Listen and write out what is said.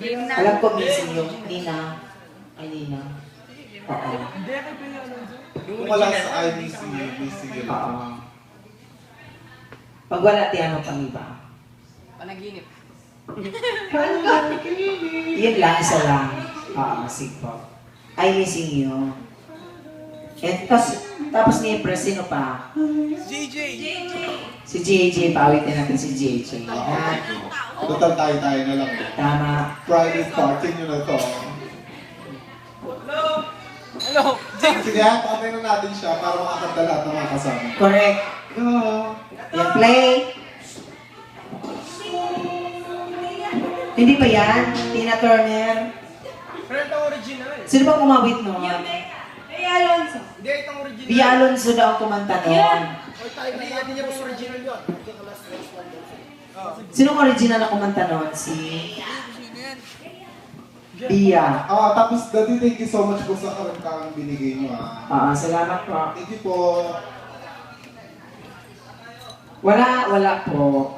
Game na. Alam ko missing yung Nina. Ay, Nina. Oo. Kung wala sa IBC, missing yun. Oo. Pag wala, tiyano kami ba? Panaginip. Yun lang, isa lang. Oo, sige po. I missing you. And tapos ni Impress, sino pa? Si JJ, pawitin natin si JJ. Yan. Total tayo na lang. Tama. Private party nyo na to. Hello! Sige, patay na natin siya para makakanta lahat ng mga kasama. Correct. Go! Yan, play. Hindi ba yan? Tina Turner? Friend ang original. Sino bang umawit noon? Hey, Alonso. Hindi, itong original. Bia Alonso daw ang kumanta noon. Hindi niya mas original yun. Sinong original na kumanta noon? Si Bia. Tapos, Daddy, thank you so much po sa karangkang binigay nyo. Salamat po. Thank you po. Wala po.